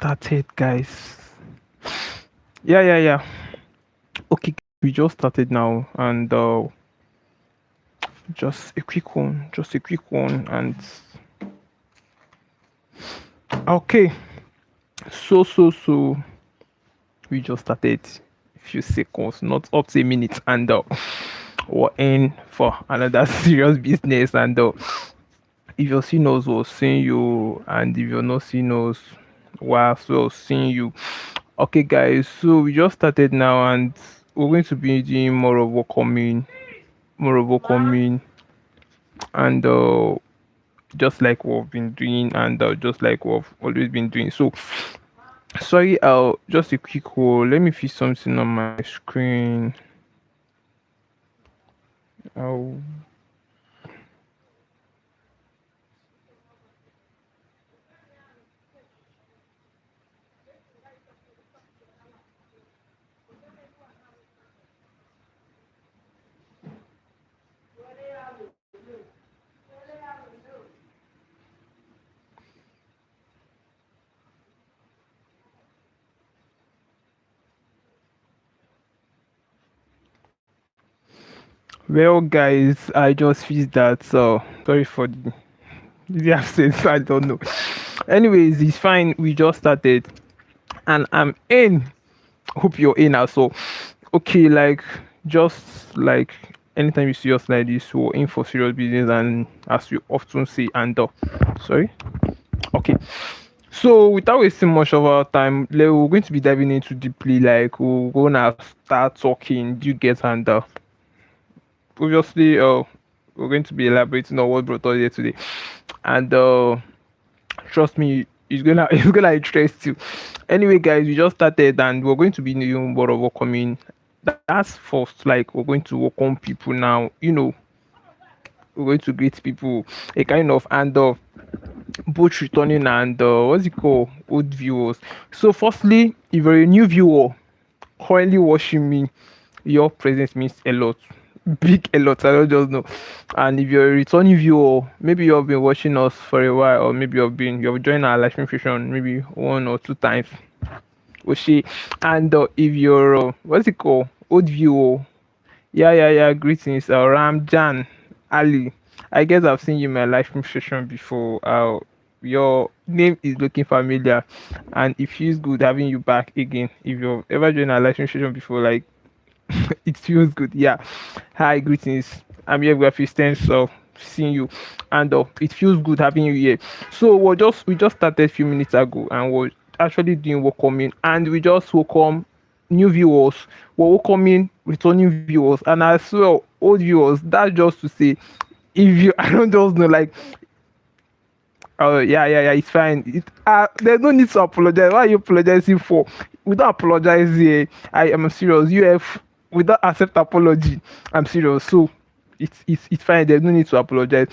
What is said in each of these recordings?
started, guys. Yeah. Okay, we just started now, and just a quick one, and okay. So we just started a few seconds, not up to a minute, and we're in for another serious business. And if you're seeing us, we're seeing you, and if you're not seeing us, we're as well seeing you. Okay, guys. So we just started now, and we're going to be doing more of welcoming, and just like what we've been doing, and just like what we've always been doing. So sorry, just a quick hold. Let me fix something on my screen. Oh, well, guys, I just fixed that. So sorry for the absence. I don't know. Anyways, it's fine. We just started, and I'm in. Hope you're in also. Okay, like just like anytime you see us like this, we're in for serious business, and as we often say, and sorry. Okay, so without wasting much of our time, we're going to be diving into deeply. Like we're gonna start talking. Do you get? And obviously, we're going to be elaborating on what brought us here today, and trust me, it's gonna it's gonna interest you. Anyway, guys, we just started, and we're going to be doing what of welcoming. That's first. Like we're going to welcome people now. We're going to greet people, a kind of, and both returning and what's it called, old viewers. So firstly, if you're a new viewer currently watching me, your presence means a lot, big a lot. I don't just know. And if you're a returning viewer, maybe you've been watching us for a while, or maybe you've joined our live stream session maybe one or two times. Oshi. And if you're what's it called, old viewer, yeah. Greetings, Ramjan Ali. I guess I've seen you in my live stream session before. Your name is looking familiar, and it feels good having you back again. If you've ever joined a live stream session before, like it feels good. Yeah. Hi, greetings. I'm here with Thanks for seeing you, and it feels good having you here. So we just started a few minutes ago, and we're actually doing welcoming, and we just welcome new viewers. We're welcoming returning viewers, and as well old viewers. That's just to say, if you I don't just know, like, oh yeah, it's fine. There's no need to apologize. What are you apologizing for? Without apologizing, I am serious. You have without accept apology. I'm serious. So it's fine. There's no need to apologize.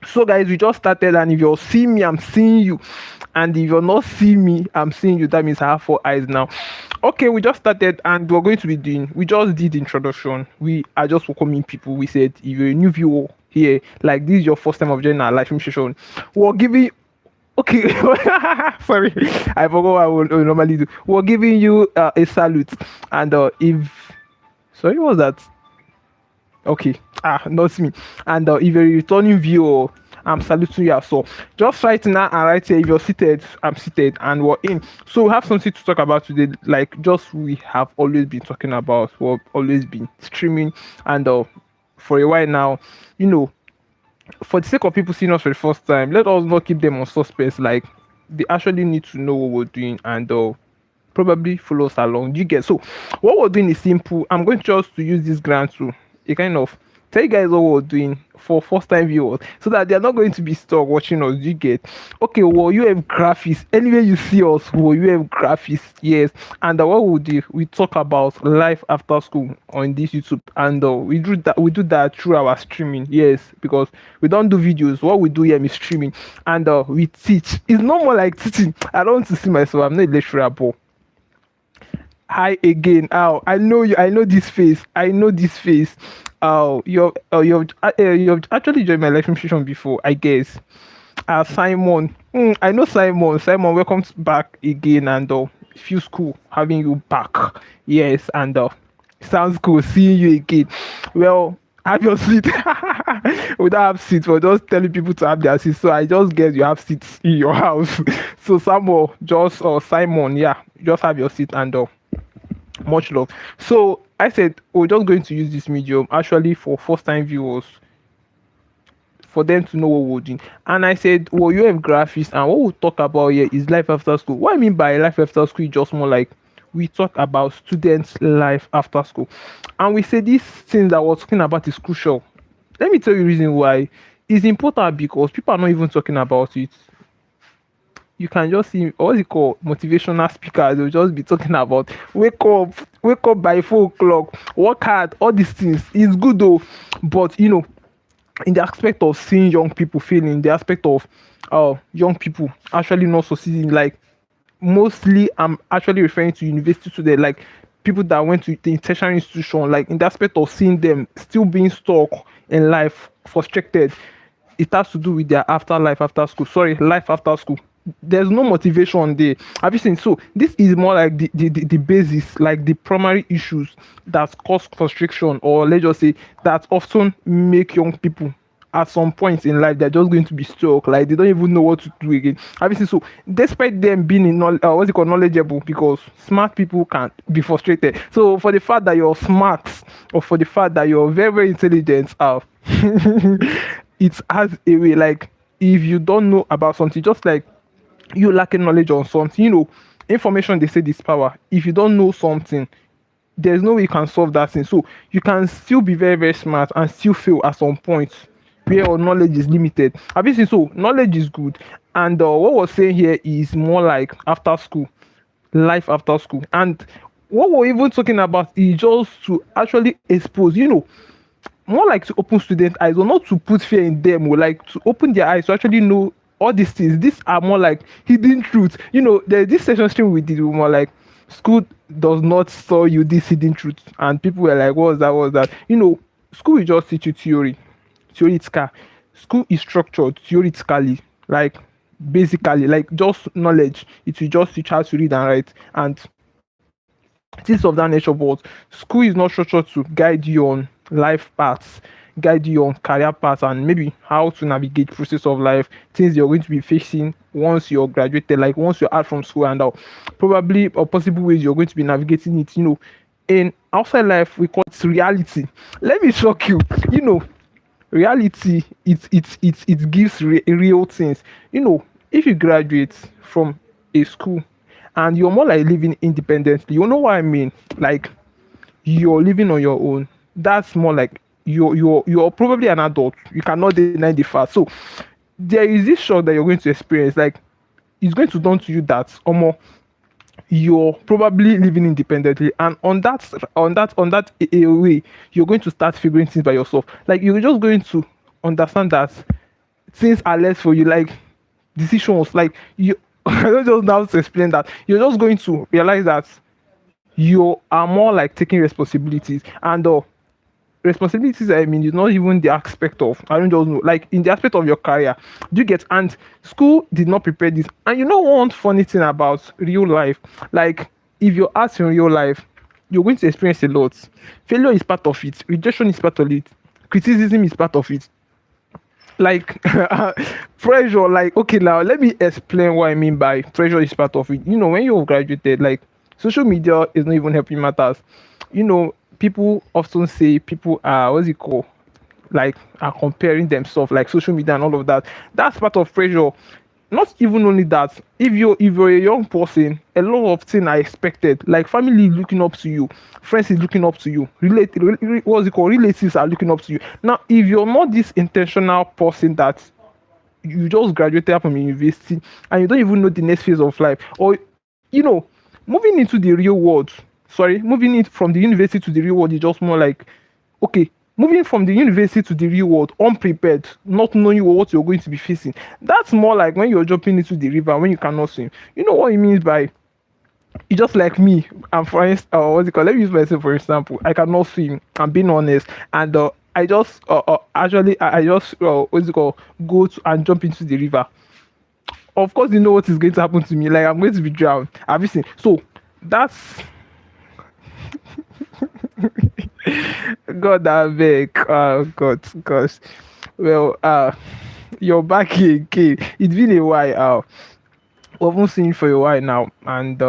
So guys, we just started, and if you're seeing me, I'm seeing you, and if you're not seeing me, I'm seeing you. That means I have four eyes now. Okay, we just started, and we just did the introduction. We are just welcoming people. We said if you're a new viewer here, like this is your first time of joining our live stream session, we're giving, okay, sorry, I forgot what I would normally do. We're giving you a salute, and if sorry, what was that? Okay, not me. And if you're a returning viewer, I'm saluting you. So just right now and right here, if you're seated, I'm seated, and we're in. So we have something to talk about today. Like just we have always been talking about, we've always been streaming, and for a while now, you know, for the sake of people seeing us for the first time, let us not keep them on suspense. Like they actually need to know what we're doing, and probably follow us along. You get? So what we're doing is simple. I'm going just to use this grant to a kind of tell you guys what we're doing for first time viewers, so that they're not going to be stuck watching us. You get? Okay, well, you have graphics anywhere you see us. Well, you have graphics, yes. And what we do, we talk about life after school on this YouTube, and we do that through our streaming, yes, because we don't do videos. What we do here is streaming, and we teach. It's not more like teaching. I don't want to see myself, I'm not a lecturer, but hi again. Oh, I know you. I know this face. I know this face. You've actually joined my live stream session before, I guess. Simon. I know Simon. Simon, welcome back again, and feels cool having you back. Yes, and sounds cool seeing you again. Well, have your seat. We don't have seats. We're just telling people to have their seats. So I just guess you have seats in your house. So Samuel, just Simon, yeah, just have your seat and much love. So I said we're just going to use this medium actually for first time viewers for them to know what we're doing. And I said, well, you have graphics, and what we'll talk about here is life after school. What I mean by life after school is just more like we talk about students' life after school. And we say these things that we're talking about is crucial. Let me tell you the reason why. It's important because people are not even talking about it. You can just see what's it called motivational speakers, they'll just be talking about wake up by 4 o'clock, work hard, all these things. It's good though, but in the aspect of seeing young people failing, the aspect of young people actually not succeeding, like mostly I'm actually referring to university students, like people that went to the tertiary institution, like in the aspect of seeing them still being stuck in life, frustrated. It has to do with their afterlife after school. Sorry, life after school. There's no motivation there. Have you seen? So this is more like the basis, like the primary issues that cause frustration, or let's just say that often make young people at some point in life they're just going to be stuck, like they don't even know what to do again. Have you seen? So despite them being in what's it called knowledgeable, because smart people can be frustrated. So for the fact that you're smart, or for the fact that you're very very intelligent, it has a way, like if you don't know about something, just like you lacking knowledge on something, information, they say this power. If you don't know something, there's no way you can solve that thing. So you can still be very very smart and still fail at some point where your knowledge is limited. Have you seen? So knowledge is good, and what we're saying here is more like after school, life after school. And what we're even talking about is just to actually expose, more like to open student eyes, or not to put fear in them, or like to open their eyes to actually know all these things. These are more like hidden truths. There's this session stream we did, more like school does not tell you this hidden truth, and people were like, what's that, what's that? School will just teach you theoretical. School is structured theoretically, like basically like just knowledge. It will just teach how to read and write and things of that nature. But school is not structured to guide you on life paths, guide you on career paths, and maybe how to navigate process of life, things you're going to be facing once you're graduated, like once you're out from school, and probably or possible ways you're going to be navigating it. In outside life we call it reality. Let me shock you. Reality, it gives real things. If you graduate from a school and you're more like living independently, you know what I mean, like you're living on your own. That's more like you're probably an adult. You cannot deny the fact. So there is this shock that you're going to experience, like it's going to dawn to you that you're probably living independently, and on that way you're going to start figuring things by yourself. Like you're just going to understand that things are less for you, like decisions, like you I don't just know how to explain that. You're just going to realize that you are more like taking responsibilities, and responsibilities, I mean, is not even the aspect of, I don't just know, like in the aspect of your career. Do you get? And school did not prepare this. And one funny thing about real life, like if you're asked in real life, you're going to experience a lot. Failure is part of it, rejection is part of it, criticism is part of it, like pressure. Like, okay, now let me explain what I mean by pressure is part of it. When you've graduated, like social media is not even helping matters. People often say people are, what's it called, like are comparing themselves, like social media and all of that. That's part of pressure. Not even only that, if you're a young person, a lot of things are expected, like family is looking up to you, friends is looking up to you, what's it called, relatives are looking up to you. Now if you're not this intentional person, that you just graduated from university and you don't even know the next phase of life, or moving into the real world, moving it from the university to the real world is just more like, okay, moving from the university to the real world unprepared, not knowing what you're going to be facing. That's more like when you're jumping into the river when you cannot swim. You know what it means by, it's just like me. And for instance, what's it called? Let me use myself for example. I cannot swim. I'm being honest, and I just actually I just what's it called, go to and jump into the river. Of course, you know what is going to happen to me. Like I'm going to be drowned. Have you seen? So that's God, I beg. God, gosh. Well, you're back here again. It's been a while. We haven't seen you for a while now, and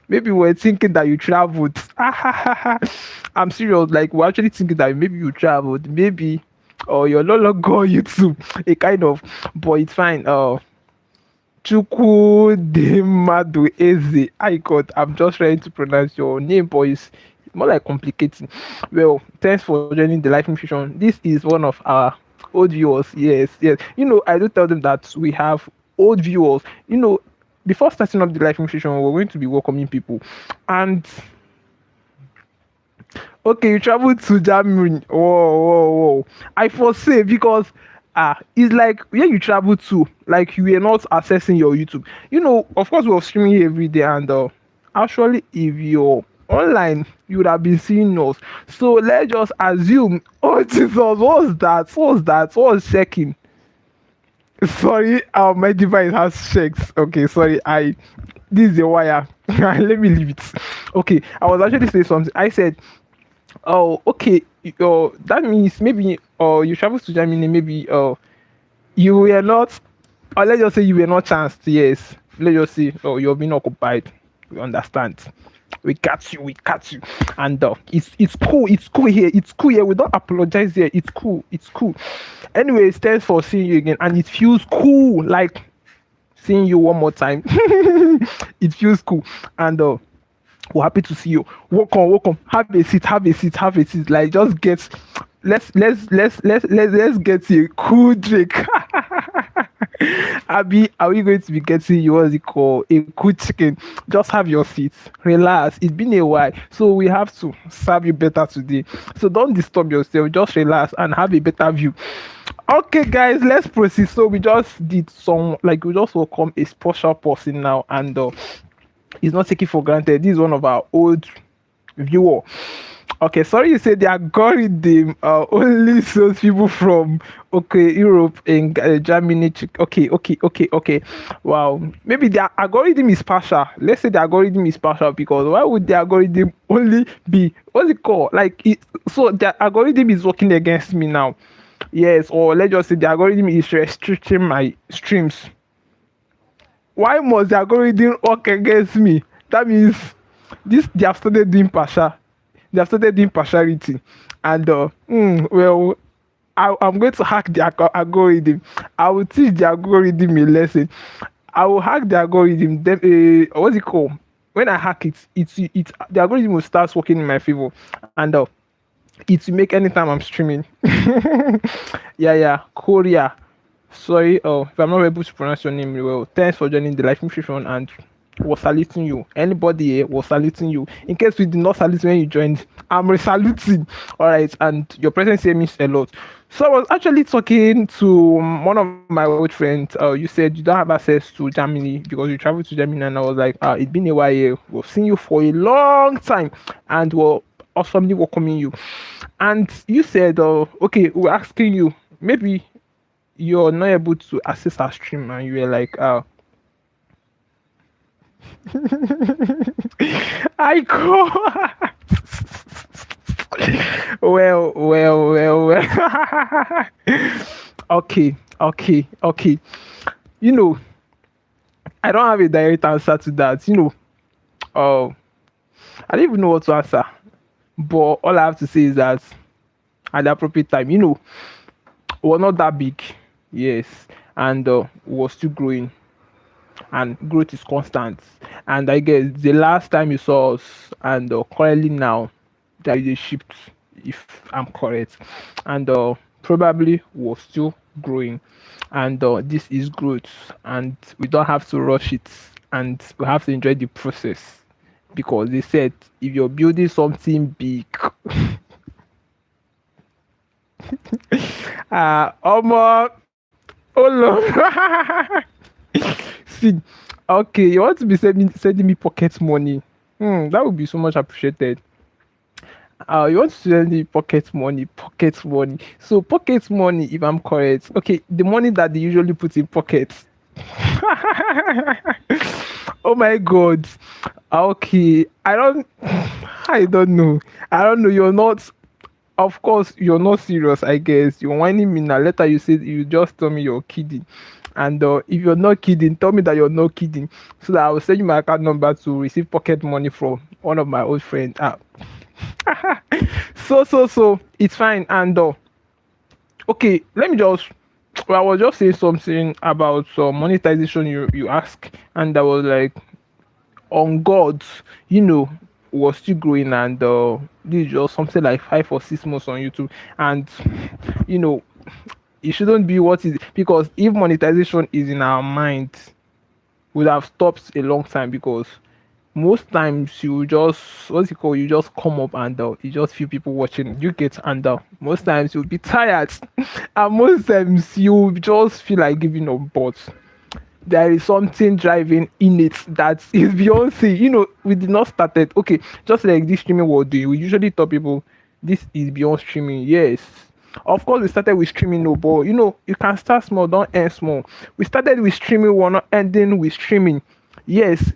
maybe we're thinking that you traveled. I'm serious. Like we're actually thinking that maybe you traveled, maybe, or you're no longer on YouTube. A kind of, but it's fine. Chukwudemadu Eze. I God, I'm just trying to pronounce your name, but it's more like complicating. Well, thanks for joining the live nutrition. This is one of our old viewers. Yes, yes. I do tell them that we have old viewers. Before starting up the live nutrition, we're going to be welcoming people. And okay, you traveled to Germany. Whoa, whoa, whoa. I foresee because it's like where you travel to, like you were not accessing your YouTube. Of course, we're streaming every day, and actually, if you're online, you would have been seeing us. So let's just assume, oh Jesus, what's that? What's that? What's checking? Sorry, my device has checks. Okay, sorry, this is a wire. Let me leave it. Okay, I was actually saying something. I said, oh, okay. That means maybe you travel to Germany. Maybe you were not, or let's just say you were not chanced. Yes, let's just say you've been occupied. We understand. We got you. We got you. And it's cool. It's cool here. It's cool here. We don't apologize here. It's cool. It's cool. Anyways, thanks for seeing you again, and it feels cool. Like seeing you one more time. It feels cool, and we're happy to see you. Welcome, welcome. Have a seat. Have a seat. Have a seat. Like just get. Let's get you a cool drink. Abby, are we going to be getting you what's it called? A cool chicken? Just have your seat. Relax. It's been a while. So we have to serve you better today. So don't disturb yourself. Just relax and have a better view. Okay, guys, let's proceed. So we just did we just welcome a special person now, and it's not taken for granted. This is one of our old viewer. Okay, sorry you said the algorithm only shows people from Europe and Germany. Okay. Wow, maybe the algorithm is partial. Let's say the algorithm is partial, because why would the algorithm only be what's it called? So the algorithm is working against me now. Yes, or let's just say the algorithm is restricting my streams. Why must the algorithm work against me? That means they have started doing partial. They have started doing partiality, and well, I'm going to hack the algorithm. I will teach the algorithm a lesson. I will hack the algorithm. Then, what's it called? When I hack it, the algorithm will start working in my favor, and it will make anytime I'm streaming. Yeah, Korea. Sorry, if I'm not able to pronounce your name well. Thanks for joining the live nutrition, and was saluting you. Anybody here was saluting you. In case we did not salute when you joined, I'm resaluting. All right, and your presence here means a lot. So I was actually talking to one of my old friends. You said you don't have access to Germany because you traveled to Germany, and I was like, it's been a while here. We've seen you for a long time, and we're awesomely welcoming you. And you said, okay, we're asking you, maybe you're not able to access our stream, and you were like, I go. Well. Okay. I don't have a direct answer to that. I don't even know what to answer. But all I have to say is that at the appropriate time, we're not that big, yes, and we're still growing, and growth is constant. And I guess the last time you saw us, and currently now, there is a shift, if I'm correct, and probably we're still growing, and this is growth, and we don't have to rush it, and we have to enjoy the process, because they said if you're building something big, Omo, oh Lord. See, okay, you want to be sending me pocket money? That would be so much appreciated. You want to send me pocket money? So pocket money, if I'm correct, okay, the money that they usually put in pockets. Oh my god. Okay. I don't know. I don't know. You're not, of course, you're not serious, I guess. You're whining me now. Later you said you just tell me you're kidding. And if you're not kidding, tell me that you're not kidding. So that I will send you my account number to receive pocket money from one of my old friends. So it's fine. And okay, let me just, well, I was just saying something about monetization you asked, and I was like, on God, you know, was still growing, and this is just something like 5 or 6 months on YouTube, and you know, it shouldn't be what is, because if monetization is in our mind, would have stopped a long time, because most times you just, what's it called, you just come up and you just feel people watching you get, and most times you'll be tired and most times you just feel like giving up, but there is something driving in it that is beyond say, we did not start it, okay, just like this streaming we're doing. We usually tell people this is beyond streaming. Yes, of course we started with streaming, no, but you can start small, don't end small. We started with streaming, we're not ending with streaming. Yes,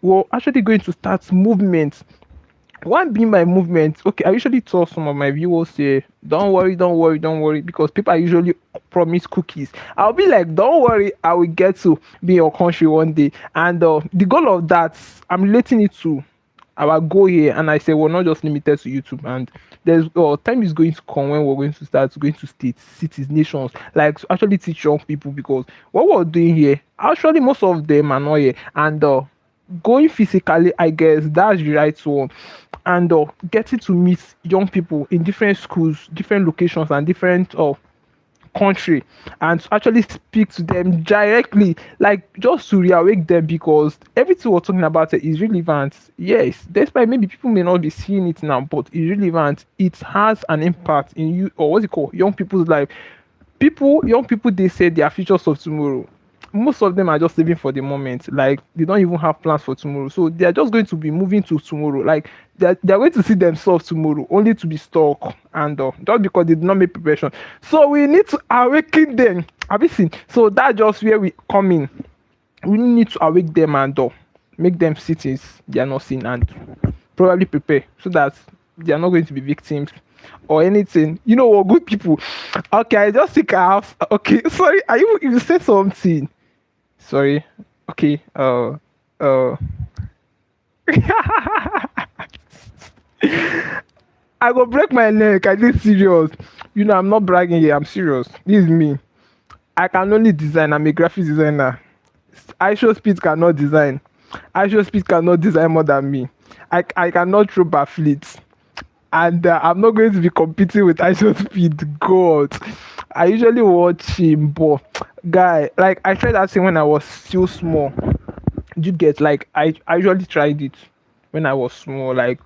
we're actually going to start movement. One being my movement, okay, I usually tell some of my viewers, say, don't worry, don't worry, don't worry, because people are usually promise cookies. I'll be like, don't worry, I will get to be in your country one day. And the goal of that, I'm relating it to our goal here. And I say, we're not just limited to YouTube. And there's time is going to come when we're going to start going to states, cities, nations, like to actually teach young people, because what we're doing here, actually, most of them are not here. And going physically, I guess that's the right one. And getting to meet young people in different schools, different locations, and different country, and to actually speak to them directly, like just to reawake them, because everything we're talking about it is relevant. Yes, despite maybe people may not be seeing it now, but it's relevant. It has an impact in you, or what's it called, young people's life. Young people, they say they are futures of tomorrow. Most of them are just living for the moment, like they don't even have plans for tomorrow, so they are just going to be moving to tomorrow, like they're going to see themselves tomorrow only to be stuck, and just because they did not make preparation. So we need to awaken them. Have you seen? So that's just where we come in. We need to awake them, and make them see things they are not seeing, and probably prepare, so that they are not going to be victims or anything. We're good people. Okay, I just think I have, okay, sorry, are you said something. Sorry. Okay. I go break my neck. I did serious. I'm not bragging here. I'm serious. This is me. I can only design. I'm a graphic designer. I show speed cannot design. I show speed cannot design more than me. I cannot throw backflips. And I'm not going to be competing with ISO speed. God, I usually watch him, but guy, like I tried that thing when I was still small. You get, like I usually tried it when I was small. Like,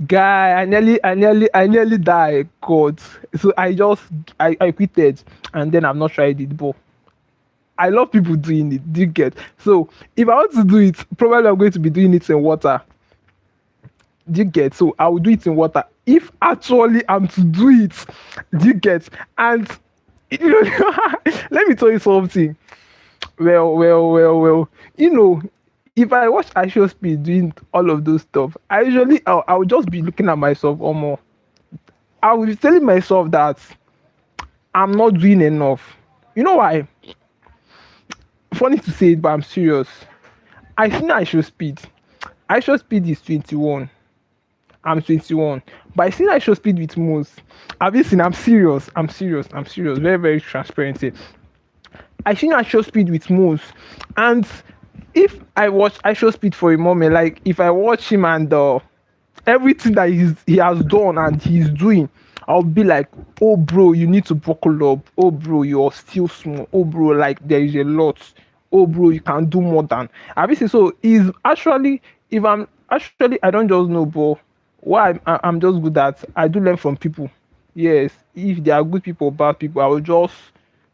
guy, I nearly died. God, so I quitted, and then I've not tried it, but I love people doing it. Do you get? So if I want to do it, probably I'm going to be doing it in water. Do you get? So I will do it in water if actually I'm to do it. Do you get? And let me tell you something. Well. If I watch actual speed doing all of those stuff, I'll just be looking at myself or more. I will be telling myself that I'm not doing enough. You know why? Funny to say it, but I'm serious. I think I show speed. I show speed is 21. I'm 21. But I see I show speed with most. Have you seen? I'm serious. Very, very transparent here. I think I show speed with most. And if I watch I show speed for a moment, like if I watch him and everything that he has done and he's doing, I'll be like, oh bro, you need to buckle up. Oh bro, you're still small. Oh bro, like there is a lot. Oh bro, you can do more than. Have you seen? So is actually, if I'm actually, I don't just know, but what I'm just good at, I do learn from people. Yes, if they are good people, bad people, I will just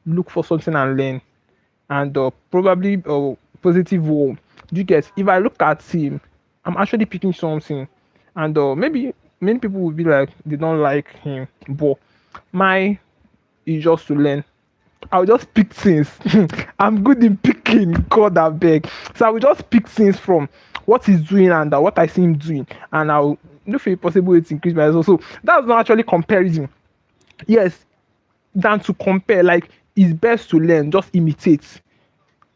look for something and learn, and probably positive one. Do you get? If I look at him, I'm actually picking something, and maybe many people will be like they don't like him, but my is just to learn. I'll just pick things. I'm good in picking, God I beg. So I will just pick things from what he's doing and what I see him doing, and I'll look for a possible way to increase my result. So that's not actually comparison. Yes, than to compare. Like it's best to learn, just imitate.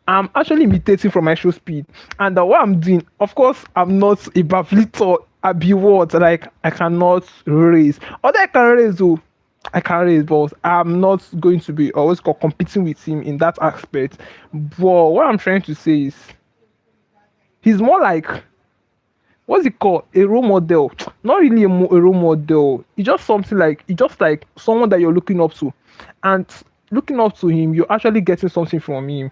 I'm actually imitating from my show speed, and what I'm doing, of course, I'm not a bafflito. I be what like I cannot raise. Although I can raise, though I can raise, but I'm not going to be always competing with him in that aspect. But what I'm trying to say is, he's more like what's it called? A role model. Not really a role model. It's just something like it's just like someone that you're looking up to, and looking up to him, you're actually getting something from him,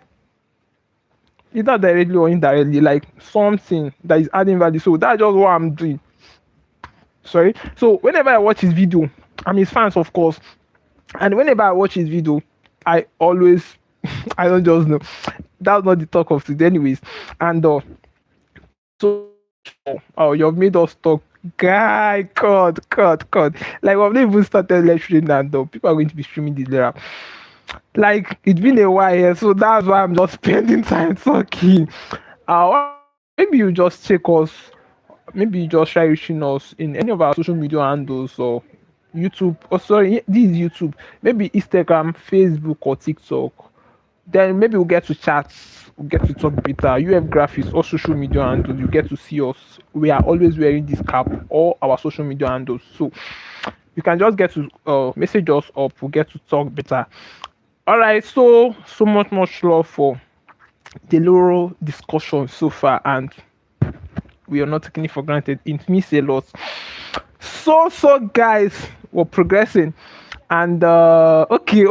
either directly or indirectly, like something that is adding value. So that's just what I'm doing. Sorry. So whenever I watch his video, I'm his fans, of course, and whenever I watch his video, I always I don't just know. That's not the talk of today, anyways. And so oh, you've made us talk. Guy, cut. Like we've not even started live streaming, and people are going to be streaming this later. Like it's been a while here, so that's why I'm just spending time talking. Maybe you just check us. Maybe you just try reaching us in any of our social media handles or YouTube. Oh, sorry, this is YouTube. Maybe Instagram, Facebook, or TikTok. Then maybe we'll get to chat. We'll get to talk better. Ufgraphics or social media handles. You get to see us. We are always wearing this cap. All our social media handles. So you can just get to message us up. We'll get to talk better. All right. So much love for the little discussion so far, and we are not taking it for granted. It means a lot. So guys, we're progressing, and okay.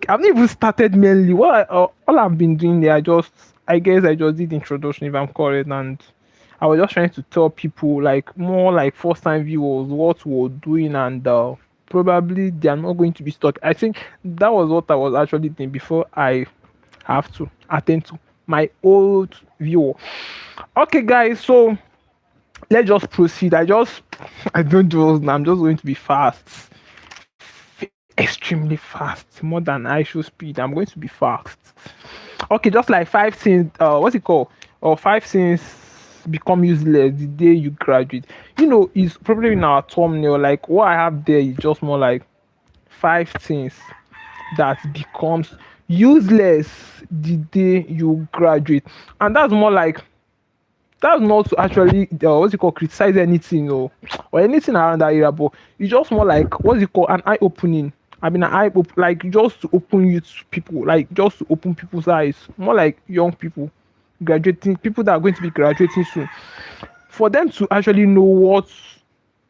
I've not even started mainly. All I've been doing there, I guess I just did introduction if I'm correct, and I was just trying to tell people like more like first time viewers what we're doing, and probably they are not going to be stuck. I think that was what I was actually thinking before I have to attend to my old viewer. Okay, guys, so let's just proceed. I don't do now. I'm just going to be fast, extremely fast, more than I should speed. I'm going to be fast. Okay, just like five things. What's it called? Or five things become useless the day you graduate. It's probably in our thumbnail. Like what I have there is just more like five things that becomes useless the day you graduate, and that's more like that's not to actually what's it called criticize anything or anything around that area, but it's just more like what's it called an eye opening. I mean, like just to open you to people, like just to open people's eyes, more like young people graduating, people that are going to be graduating soon, for them to actually know what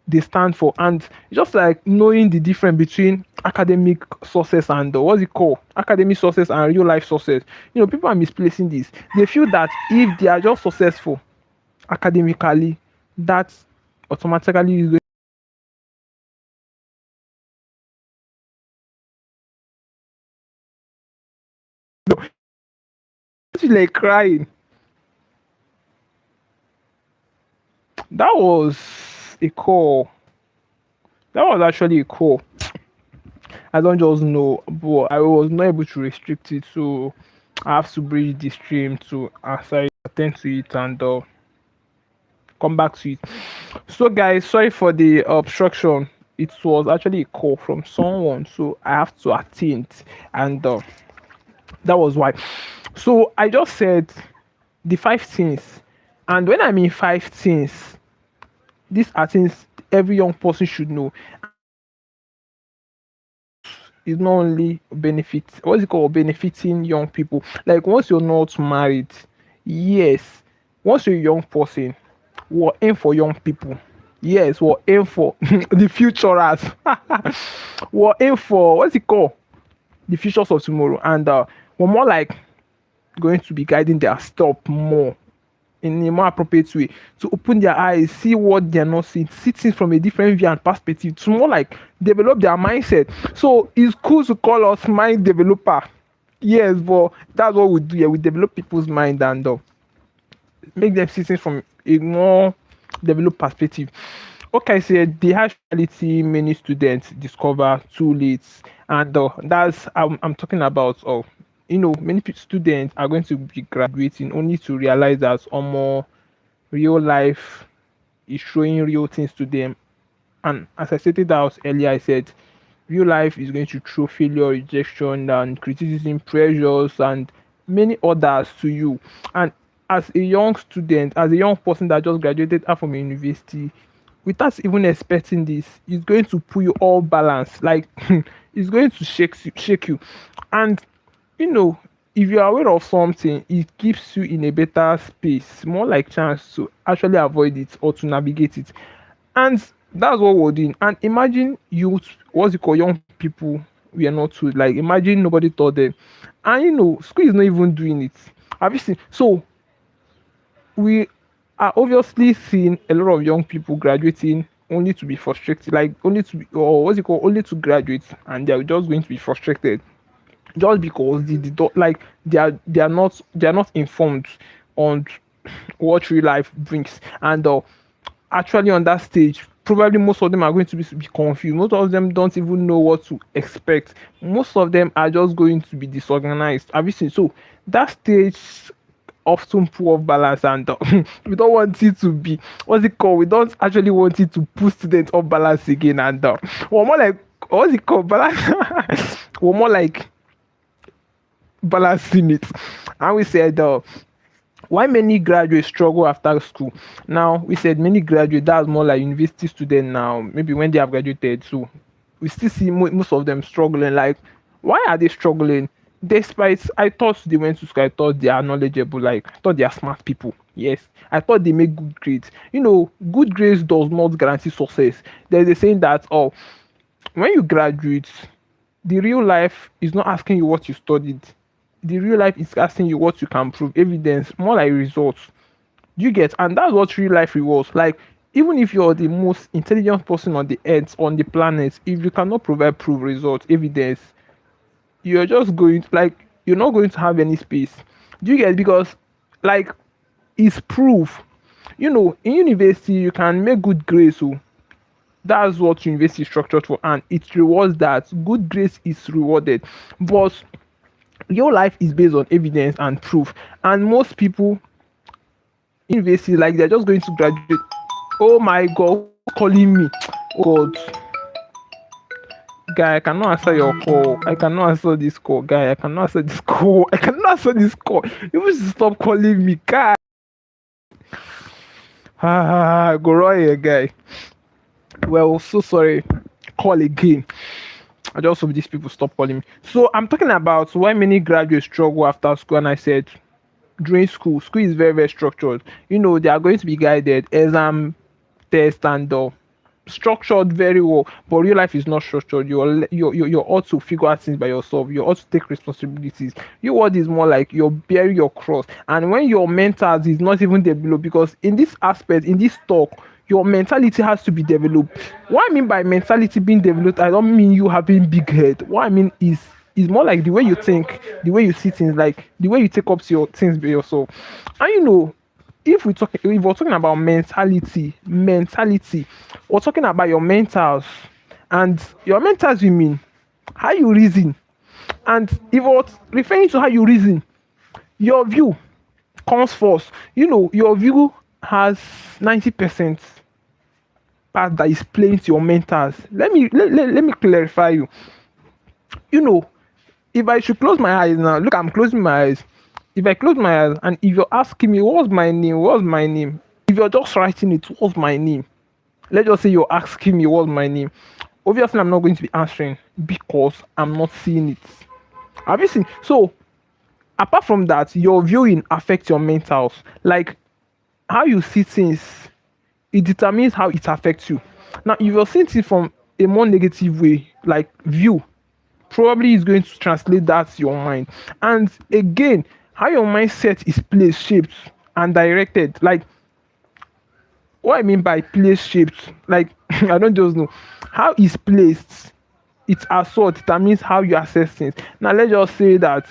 they stand for, and just like knowing the difference between academic success and what's it called academic success and real life success. People are misplacing this. They feel that if they are just successful academically, that automatically is going to like crying. That was a call. That was actually a call. I don't just know, but I was not able to restrict it, so I have to bridge the stream to answer it, attend to it, and come back to it. So, guys, sorry for the obstruction. It was actually a call from someone, so I have to attend, and that was why. So I just said the five things, and when I mean five things, these are things every young person should know. It's not only benefit, what's it called, benefiting young people. Like once you're not married, yes, once you're a young person, we're aim for young people. Yes, we're aim for the futurers. We're aim for what's it called, the futures of tomorrow, and we're more like going to be guiding their step more in a more appropriate way, to open their eyes, see what they're not seeing, see things from a different view and perspective, to more like develop their mindset. So it's cool to call us mind developer. Yes, but that's what we do here. We develop people's mind and make them see things from a more developed perspective. okay, I said the harsh reality many students discover too late, and that's I'm talking about. Many students are going to be graduating only to realize that more real life is showing real things to them. And as I stated out earlier, I said real life is going to throw failure, rejection, and criticism, pressures, and many others to you. And as a young student, as a young person that just graduated out from a university, without even expecting this, it's going to pull you all balance. Like it's going to shake you. And you know, if you are aware of something, it keeps you in a better space, more like chance to actually avoid it or to navigate it. And that's what we're doing. And imagine youth, what's it called, young people, we are not too, like, imagine nobody taught them. And school is not even doing it. Have you seen? So we are obviously seeing a lot of young people graduating only to be frustrated, like only to be, or what's it called, only to graduate, and they're just going to be frustrated just because like they are not informed on what real life brings. And actually on that stage, probably most of them are going to be confused. Most of them don't even know what to expect. Most of them are just going to be disorganized. Have you seen? So that stage often poor balance, and we don't want it to be, what's it called, we don't actually want it to put students off balance again. And we're more like, what's it called, balance. We're more like balancing it. And we said why many graduates struggle after school. Now we said many graduates, that's more like university students now, maybe when they have graduated. So we still see most of them struggling. Like, why are they struggling? Despite, I thought they went to school, I thought they are knowledgeable, like I thought they are smart people. Yes, I thought they make good grades. Good grades does not guarantee success. There's a saying that, when you graduate, the real life is not asking you what you studied. The real life is asking you what you can prove, evidence, more like results. You get? And that's what real life rewards. Like, even if you're the most intelligent person on the earth, on the planet, if you cannot provide proof, results, evidence, you're just going to, like, you're not going to have any space. Do you get? Because, like, it's proof. In university you can make good grades. So that's what university is structured for, and it rewards that. Good grades is rewarded. But your life is based on evidence and proof. And most people in university, like, they're just going to graduate. Oh my god, who's calling me? Oh god, guy, I cannot answer your call. I cannot answer this call, guy. I cannot answer this call. I cannot answer this call. You must stop calling me, guy. Go right here, guy. Well, so sorry. Call again. I just hope these people stop calling me. So I'm talking about why many graduates struggle after school, and I said during school is very, very structured. They are going to be guided, exam, test, and structured very well. But real life is not structured. You're ought to figure out things by yourself. You ought to take responsibilities. Your word is more like you're bearing your cross. And when your mentors is not even developed, because in this aspect, in this talk, your mentality has to be developed. What I mean by mentality being developed, I don't mean you having big head. What I mean is more like the way you think, the way you see things, like the way you take up to your things by yourself. And if we're talking about mentality, we're talking about your mentals. And your mentals, we mean how you reason. And if we're referring to how you reason, your view comes first. Your view has 90% part that is playing to your mentals. Let me clarify you. If I should close my eyes now, look, I'm closing my eyes. If I close my eyes and if you're asking me what's my name, if you're just writing it, what's my name? Let's just say you're asking me what's my name. Obviously, I'm not going to be answering because I'm not seeing it. Have you seen? So, apart from that, your viewing affects your mentals. Like, how you see things, it determines how it affects you. Now, if you're seeing things from a more negative way, like view, probably is going to translate that to your mind. And again, how your mindset is placed, shaped, and directed. Like, what I mean by placed, shaped, like, I don't just know how it's placed. It's as well determines how you assess things. Now, let's just say that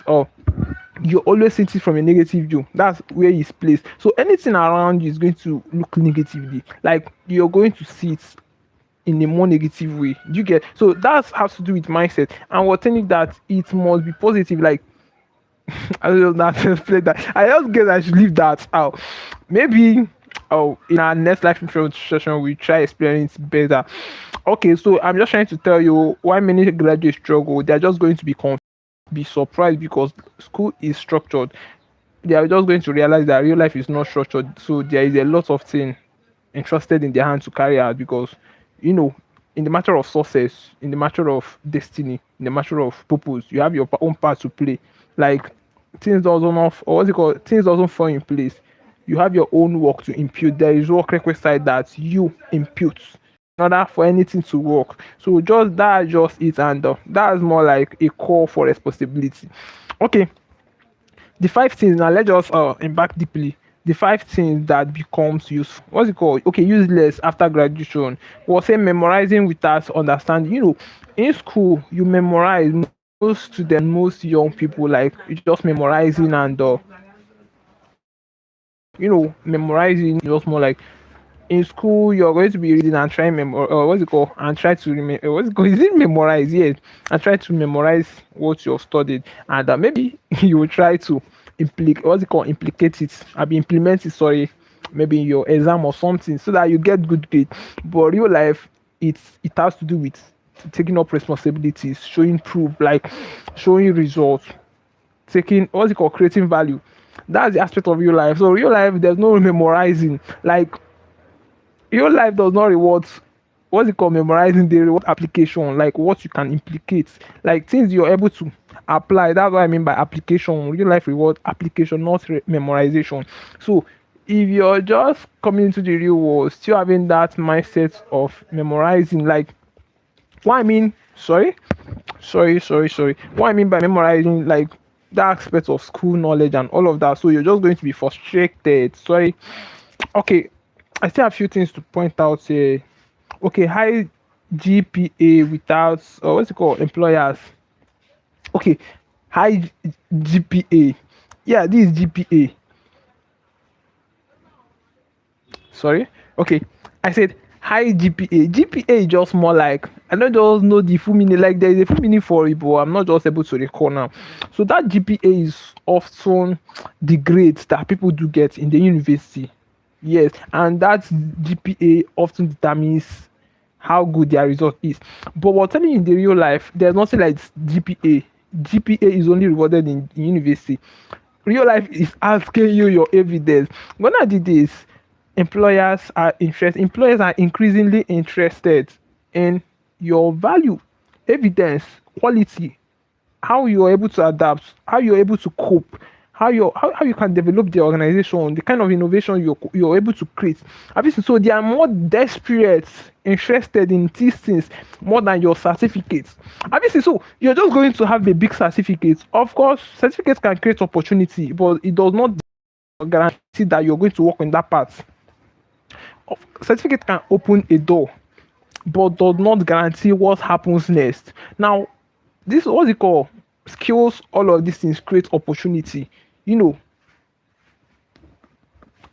you're always seeing it from a negative view. That's where he's placed. So anything around you is going to look negatively. Like you're going to see it in a more negative way. Do you get? So that has to do with mindset. And we're telling you that it must be positive. Like I don't know how to explain that. I just guess I should leave that out. Maybe in our next life insurance session we try explaining it better. Okay, so I'm just trying to tell you why many graduates struggle. They're just going to be surprised because school is structured. They are just going to realize that real life is not structured. So there is a lot of things entrusted in their hands to carry out because you know in the matter of success, in the matter of destiny, in the matter of purpose, you have your own part to play. Like things doesn't off or what's it called? Things doesn't fall in place. You have your own work to impute. There is work requisite that you impute in order for anything to work. So just it, and that's more like a call for responsibility. Okay, the five things now. Let's just embark deeply. The five things that becomes useful. What's it called? Okay, useless after graduation. Was say memorizing without understanding. In school you memorize. Most students, most young people like you just memorizing and memorizing just more like in school you're going to be reading and try what's it called and try to remember what's it called is it memorize, yes, and try to memorize what you've studied, and maybe you will try to implicate it, I be implement it, sorry, maybe in your exam or something so that you get good grade. But real life, it has to do with taking up responsibilities, showing proof, like showing results, taking what's it called creating value. That's the aspect of real life. So real life, there's no memorizing. Like real life does not reward what's it called memorizing, they reward application, like what you can implicate, like things you're able to apply. That's what I mean by application. Real life reward application, not memorization. So if you're just coming into the real world still having that mindset of memorizing, like what I mean, sorry. What I mean by memorizing, like that aspect of school knowledge and all of that. So you're just going to be frustrated. Sorry. Okay, I still have a few things to point out here. Okay, high GPA without what's it called? Employers. Okay, high GPA. Yeah, this is GPA. Sorry. Okay, I said high GPA. GPA is just more like I don't just know the full meaning. Like there is a full meaning for it, but I'm not just able to recall now. So that GPA is often the grades that people do get in the university. Yes, and that GPA often determines how good their result is. But we're telling you in the real life, there's nothing like GPA. GPA is only rewarded in university. Real life is asking you your evidence. When I did this, employers are increasingly interested in your value, evidence, quality, how you're able to adapt, how you're able to cope, how you can develop the organization, the kind of innovation you're able to create. Obviously, so they are more desperate, interested in these things more than your certificates. Obviously, so you're just going to have a big certificate. Of course, certificates can create opportunity, but it does not guarantee that you're going to work on that part. Certificate can open a door, but does not guarantee what happens next. Now, this what's it called? Skills, all of these things create opportunity, you know,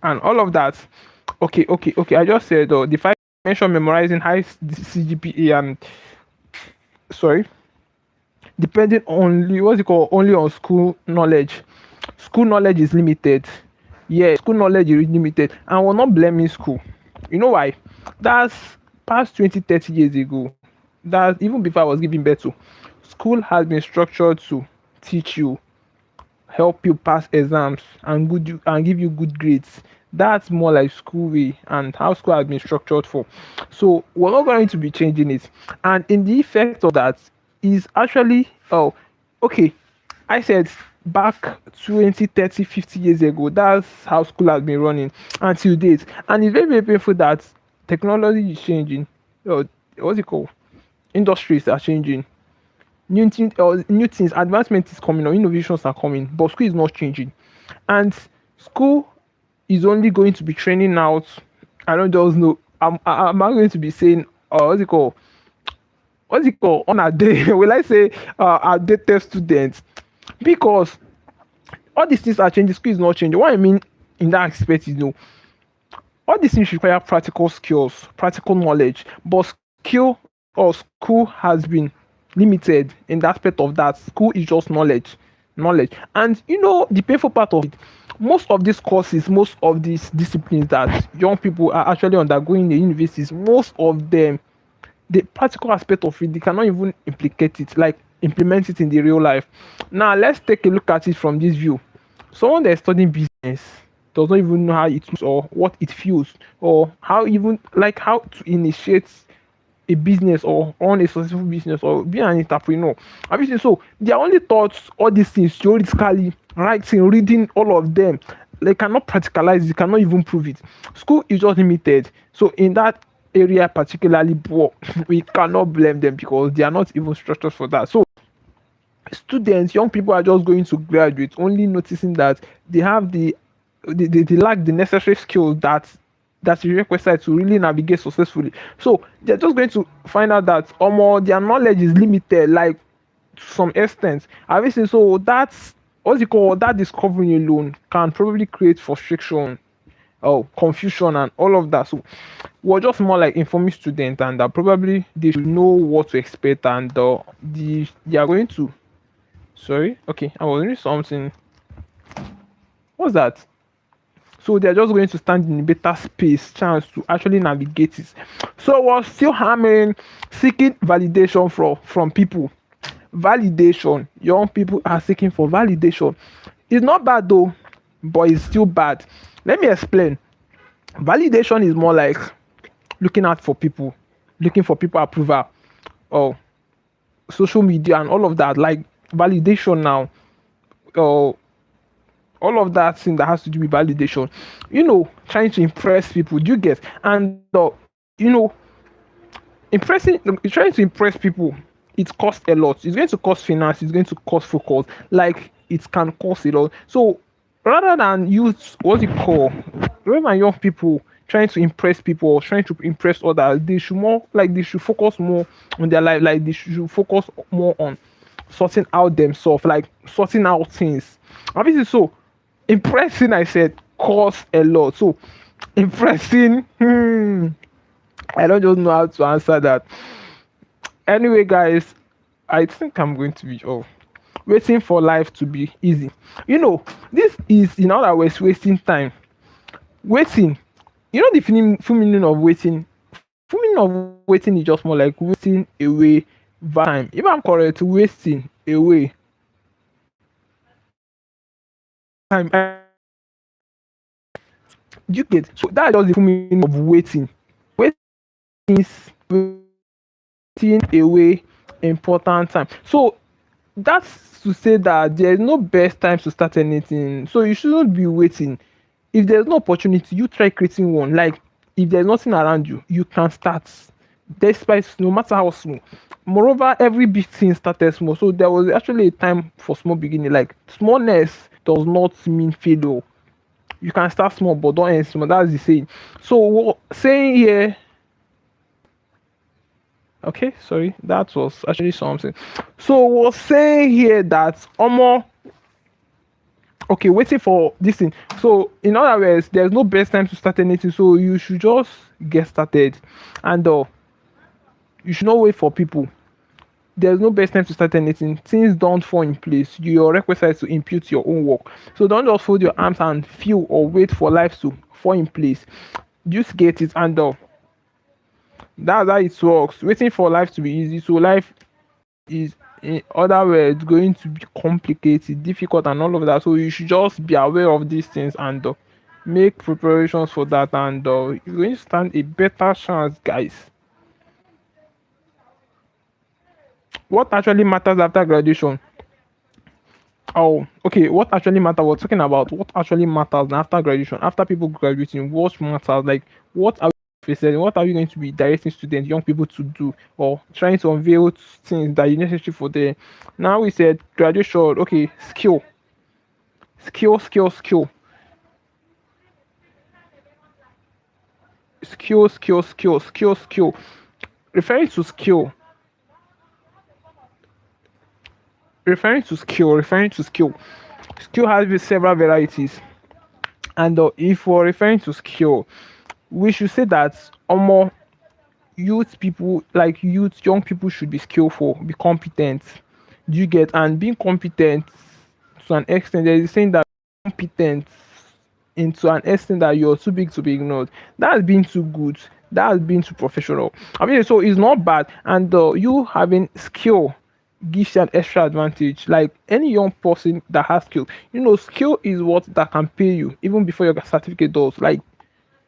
and all of that. Okay. I just said the five mentioned memorizing high CGPA and sorry, depending only what's it called only on school knowledge. School knowledge is limited. Yeah, school knowledge is limited, and we're not blaming school. You know why? That's past 20, 30 years ago. That even before I was giving birth to, school has been structured to teach you, help you pass exams and give you good grades. That's more like school way and how school has been structured for. So we're not going to be changing it. And in the effect of that is actually okay. I said back 20, 30, 50 years ago, that's how school has been running until date. And it's very, very painful that technology is changing. What's it called? Industries are changing, new things, advancement is coming or innovations are coming, but school is not changing. And school is only going to be training out, I don't just know, I'm not going to be saying what's it called on a day will I say outdated students, because All these things are changing, school is not changing. What I mean in that aspect is, all these things require practical skills, practical knowledge, but skill or school has been limited in the aspect of that. School is just knowledge. And the painful part of it, most of these courses, most of these disciplines that young people are actually undergoing in the universities, most of them, the practical aspect of it, they cannot even implicate it, like implement it in the real life. Now let's take a look at it from this view. Someone that is studying business does not even know how it looks or what it feels, or how even like how to initiate a business or run a successful business or be an entrepreneur. Obviously, so they are only taught all these things theoretically, writing, reading, all of them. They cannot practicalize it, cannot even prove it. School is just limited. So in that area particularly, but we cannot blame them because they are not even structured for that. So students, young people are just going to graduate only noticing that they have they lack the necessary skills that is requested to really navigate successfully. So they're just going to find out that their knowledge is limited, like to some extent. Obviously, so that's what's it called, that discovery alone can probably create frustration or confusion and all of that. So we're just more like informing students, and probably they should know what to expect, and they are going to, sorry, okay, I was doing something. What's that? So they're just going to stand in a better space chance to actually navigate it. So we're still hammering seeking validation from people. Validation. Young people are seeking for validation. It's not bad though, but it's still bad. Let me explain. Validation is more like looking out for people, looking for people approval, or social media and all of that. Like validation now, or all of that thing that has to do with validation, trying to impress people. Do you get? And you know impressing trying to impress people, it costs a lot. It's going to cost finance, it's going to cost focus, like it can cost a lot. So rather than use what you call, rather than young people trying to impress people or trying to impress others, they should focus more on their life. Like they should focus more on sorting out themselves, like sorting out things. Obviously, so impressing, I said, costs a lot. So impressing, I don't just know how to answer that. Anyway, guys, I think I'm going to be waiting for life to be easy. This is, in other words, wasting time. Waiting. The full meaning of waiting. Full meaning of waiting is just more like wasting away time. If I'm correct, wasting away time. You get? So that's just the full meaning of waiting. Waiting is waiting away important time. So that's to say that there is no best time to start anything. So you shouldn't be waiting. If there's no opportunity, you try creating one. Like if there's nothing around you, you can start. Despite no matter how small. Moreover, every big thing started small. So there was actually a time for small beginning. Like smallness does not mean failure. You can start small, but don't end small. That's the saying. So what saying here, okay, sorry, that was actually something. So we're saying here that okay, waiting for this thing. So in other words, there's no best time to start anything. So you should just get started, and you should not wait for people. There's no best time to start anything. Things don't fall in place. Your requisite to impute your own work. So don't just fold your arms and feel or wait for life to fall in place. Just get it, and that's how it works. Waiting for life to be easy. So life is, in other words, going to be complicated, difficult, and all of that. So you should just be aware of these things, and make preparations for that, and you're going to stand a better chance, guys. What actually matters after graduation? Oh, okay. What actually matters? We're talking about what actually matters after graduation. After people graduating, what matters? Like, what are we facing? What are you going to be directing students, young people to do, or trying to unveil things that are necessary for them? Now we said graduation. Okay, skill, skill, skill, skill, skill, skill, skill, skill. Referring to skill. Referring to skill. Skill has several varieties, and if we're referring to skill, we should say that more youth people, like youth young people, should be skillful, be competent. Do you get? And being competent to an extent, there is a saying that competent into an extent that you're too big to be ignored. That's being too good. That's being too professional. I mean, so it's not bad. And you having skill gives you an extra advantage. Like any young person that has skill, skill is what that can pay you even before your certificate does. Like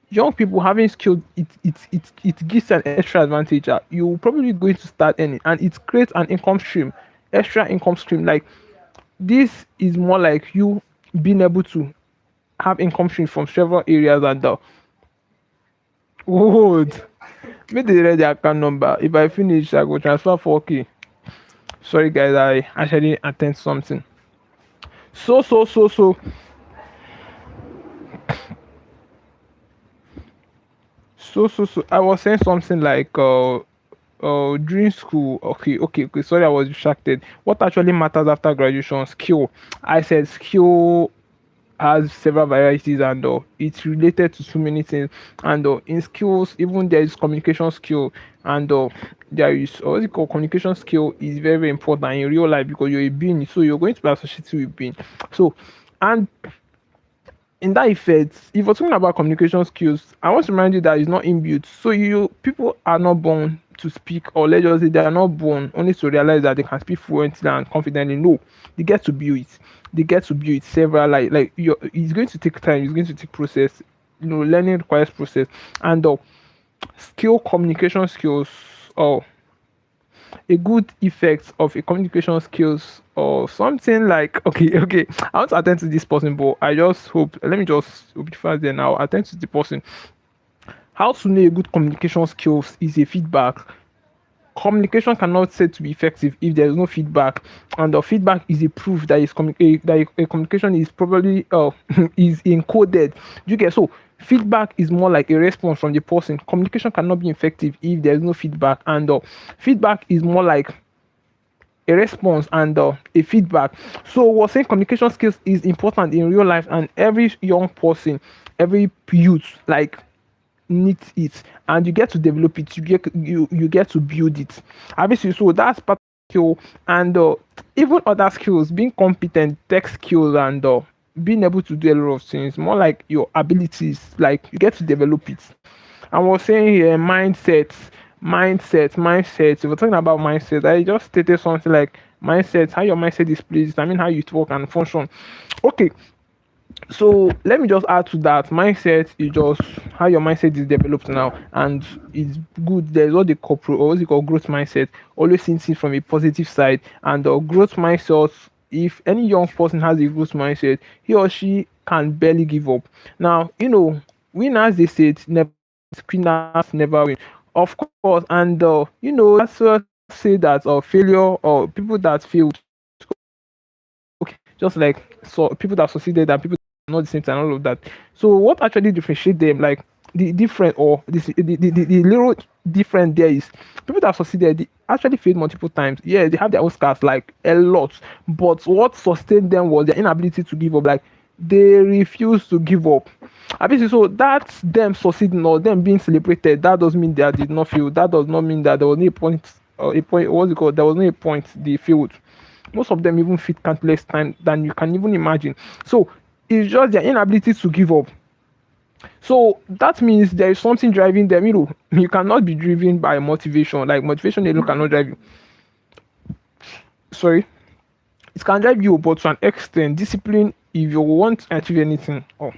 young people having skill, it gives an extra advantage. You're probably going to start earning, and it creates an income stream, extra income stream. Like this is more like you being able to have income stream from several areas. And wood make the ready account number. If I finish, I go transfer 4K. Sorry guys, I actually attend something. So I was saying something like during school. Okay, sorry, I was distracted. What actually matters after graduation? Skill. I said skill has several varieties, and it's related to so many things. And in skills, even there is communication skill, and there is what's it called, communication skill is very, very important in real life because you're a being, so you're going to be associated with being. So, and in that effect, if we're talking about communication skills, I want to remind you that it's not inbuilt. So you people are not born to speak, or let's just say they are not born only to realize that they can speak fluently and confidently. No, they get to build it. They get to build several, like you, it's going to take time. It's going to take process. Learning requires process. And skill, communication skills, or a good effect of a communication skills, or something like, okay, I want to attend to this person, but I just hope, let me just be fast, then I'll attend to the person. How to know a good communication skills is a feedback. Communication cannot said to be effective if there is no feedback, and the feedback is a proof that a communication is probably is encoded. You get? So feedback is more like a response from the person. Communication cannot be effective if there is no feedback, and feedback is more like a response and a feedback. So we're saying communication skills is important in real life, and every young person, every youth, like, needs it, and you get to develop it. You get to build it. Obviously, so that's part of skill. And even other skills, being competent, tech skills, and being able to do a lot of things, more like your abilities, like you get to develop it. And we're saying here mindset. If we're talking about mindset, I just stated something like mindset, how your mindset is placed, I mean how you work and function. Okay, so let me just add to that. Mindset is just how your mindset is developed now, and it's good. There's what they call or what's it called, growth mindset. Always seeing things from a positive side. And growth mindset, if any young person has a growth mindset, he or she can barely give up. Now, winners, they say it never, winners never win, of course. And that's what say that failure, or people that failed, okay, just like, so people that succeeded and people that are not the same time, all of that. So what actually differentiate them, like the different, or this the little different there is, people that succeeded, they actually failed multiple times. Yeah, they have their own scars, like a lot, but what sustained them was their inability to give up. Like they refused to give up. Obviously, so that's them succeeding or them being celebrated. That doesn't mean that they did not fail. That does not mean that there was no point, what's it called, there was no point they failed. Most of them even fit countless times than you can even imagine. So it's just their inability to give up. So that means there is something driving them. You cannot be driven by motivation. Like motivation alone cannot drive you. Sorry, it can drive you, but to an extent, discipline. If you want to achieve anything, or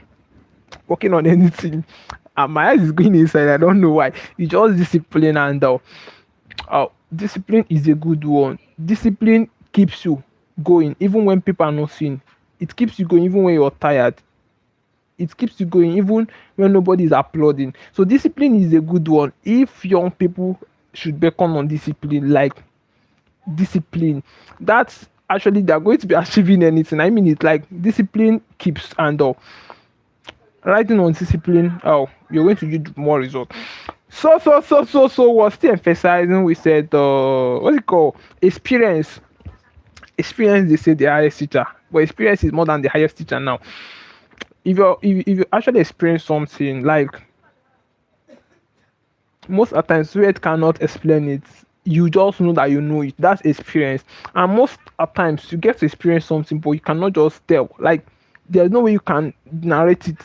working on anything, my eyes is going inside. I don't know why. It's just discipline, and discipline is a good one. Discipline keeps you going even when people are not seeing. It keeps you going even when you're tired. It keeps you going even when nobody is applauding. So discipline is a good one. If young people should beckon on discipline, like discipline, that's actually they're going to be achieving anything. I mean, it's like discipline keeps, and writing on discipline, you're going to get more results. So we're still emphasizing, we said what's it called, experience. They say the highest teacher. but experience is more than the highest teacher now. If you actually experience something, like most of the times words cannot explain it, you just know that you know it. That's experience. And most of times you get to experience something but you cannot just tell, like there's no way you can narrate it.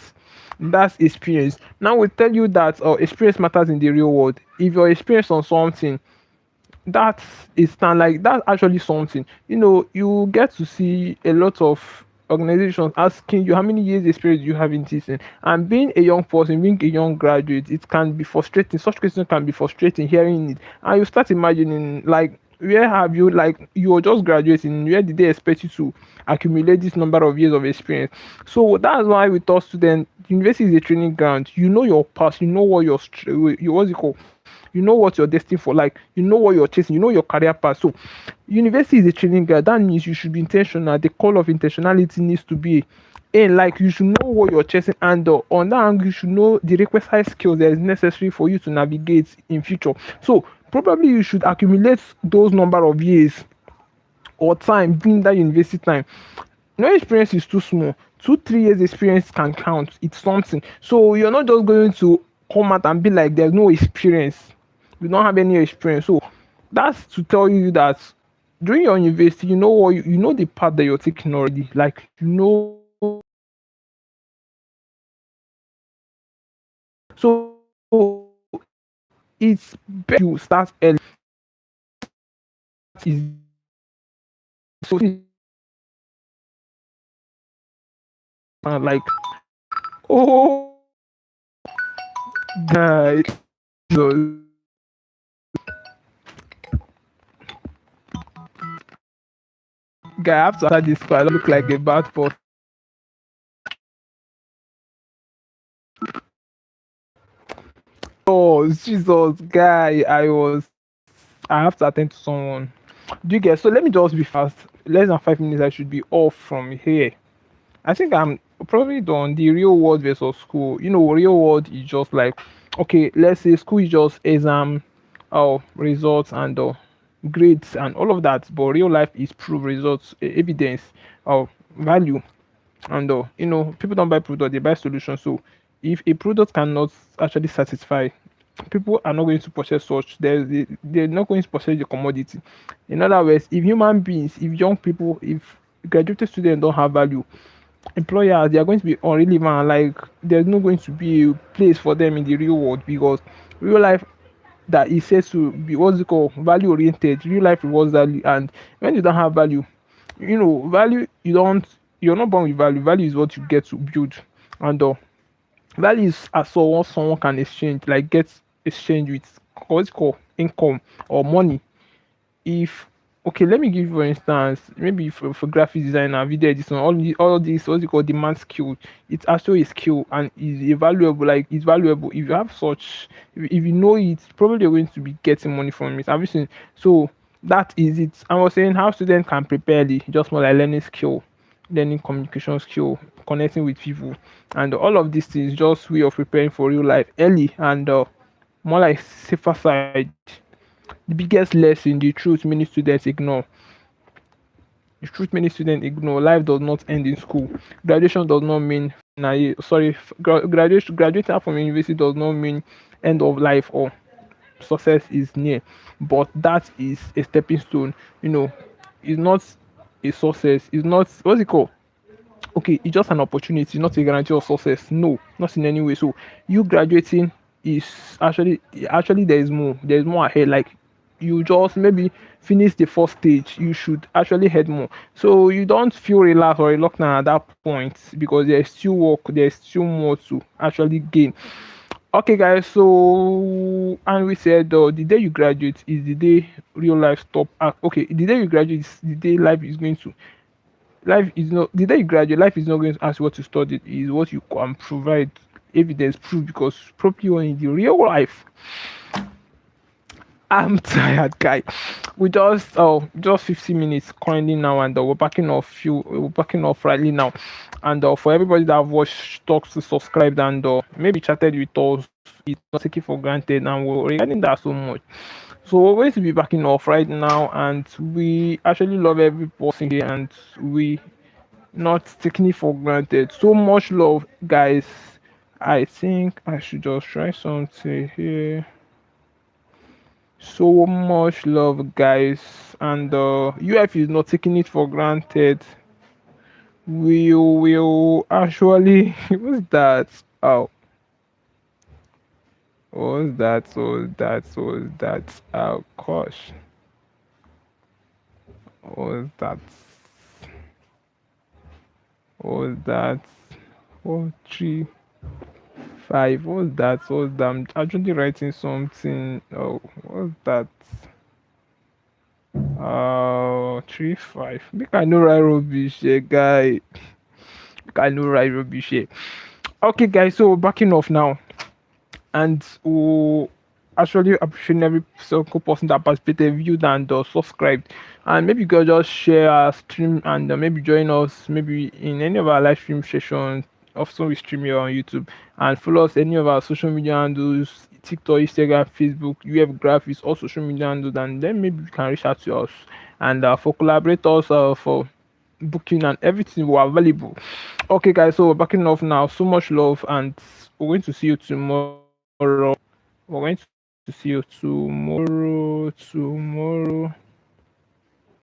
That's experience. Now we tell you that experience matters in the real world. If you're experienced on something, that's a stand, like that's actually something. You get to see a lot of organizations asking you how many years experience you have in teaching. And being a young person, being a young graduate, it can be frustrating. Such questions can be frustrating hearing it. And you start imagining, like, where have you, like, you were just graduating, where did they expect you to accumulate this number of years of experience? So that's why we tell students university is a training ground. You know your past, you know what what's it called, you know what you're destined for, like you know what you're chasing, you know your career path. So university is a training ground. That means you should be intentional. The call of intentionality needs to be in, like, you should know what you're chasing, and on that angle you should know the requisite skills that is necessary for you to navigate in future. So probably you should accumulate those number of years or time during that university time. No experience is too small. 2 3 years experience can count. It's something. So you're not just going to come out and be like there's no experience. You don't have any experience. So that's to tell you that during your university, you know what, you know the path that you're taking already. Like you know, so it's better you start early. Is so like, oh guy, so guy, I have to answer this part. I don't look like a bad person. Oh Jesus, guy, I have to attend to someone. Do you get? So let me just be fast. Less than 5 minutes, I should be off from here. I think I'm probably done. The real world versus school. Real world is just like, okay, let's say school is just exam, results and grades and all of that. But real life is proof, results, evidence, value. And people don't buy product, they buy solutions. So if a product cannot actually satisfy, people are not going to purchase such. They're not going to purchase the commodity. In other words, if human beings, if young people, if graduated students don't have value, employers, they are going to be irrelevant. Like there's not going to be a place for them in the real world, because real life that is said to be, what's it called, value oriented. Real life rewards value. And when you don't have value, value, you're not born with value. Value is what you get to build. And value is as so what someone can exchange, like get exchange with, what's it called, income or money. If, okay, let me give you for instance, maybe for graphic designer, video editing, all this, what's it called, demand skill. It's actually a skill and is a valuable, like it's valuable. If you have such, if you know it, probably you're going to be getting money from it. Have you seen? So that is it. I was saying how students can prepare the just more like learning skill, learning communication skill, connecting with people, and all of these things just way of preparing for real life early. And more like safer side. The biggest lesson, the truth many students ignore. The truth many students ignore. Life does not end in school. Graduation does not mean graduating from university does not mean end of life or success is near. But that is a stepping stone. It's not a success. It's not, what's it called? Okay, it's just an opportunity, not a guarantee of success. No, not in any way. So you graduating is actually there's more ahead. Like you just maybe finish the first stage, you should actually head more. So you don't feel relaxed or reluctant at that point, because there's still work, there's still more to actually gain. Okay, guys. So, and we said the day you graduate is the day real life stop. Okay, the day you graduate is the day life is going to. Life is not the day you graduate. Life is not going to ask you what you studied. Is what you can provide evidence, proof. Because probably when in the real life, I'm tired, guy. We just 15 minutes currently now, and we're backing off rightly now. And for everybody that have watched, talks to subscribe, and maybe chatted with us, it's not taken for granted, and we're regarding that so much. So we're going to be backing off right now, and we actually love every person here, and we not taking it for granted. So much love, guys. I think I should just try something here. So much love, guys, and UF is not taking it for granted. We will actually. What's that? Oh, what's that? What's that? What's that? Oh gosh, what's that? What's that? 4, 3, 5. What's that? What's that? I'm actually writing something. Oh, what's that? 3, 5. Make I know write rubbish, guy. Make I know write rubbish. Okay, guys. So backing off now, and actually appreciate every single person that participated, viewed, and subscribed. And maybe you can just share our stream and maybe join us maybe in any of our live stream sessions. Also, we stream here on YouTube, and follow us any of our social media handles: TikTok, Instagram, Facebook, Ufgraphics, all social media handles, and then maybe you can reach out to us. And for collaborators, for booking and everything, we're available. Okay, guys, so we're backing off now. So much love, and we're going to see you tomorrow. We're going to see you tomorrow.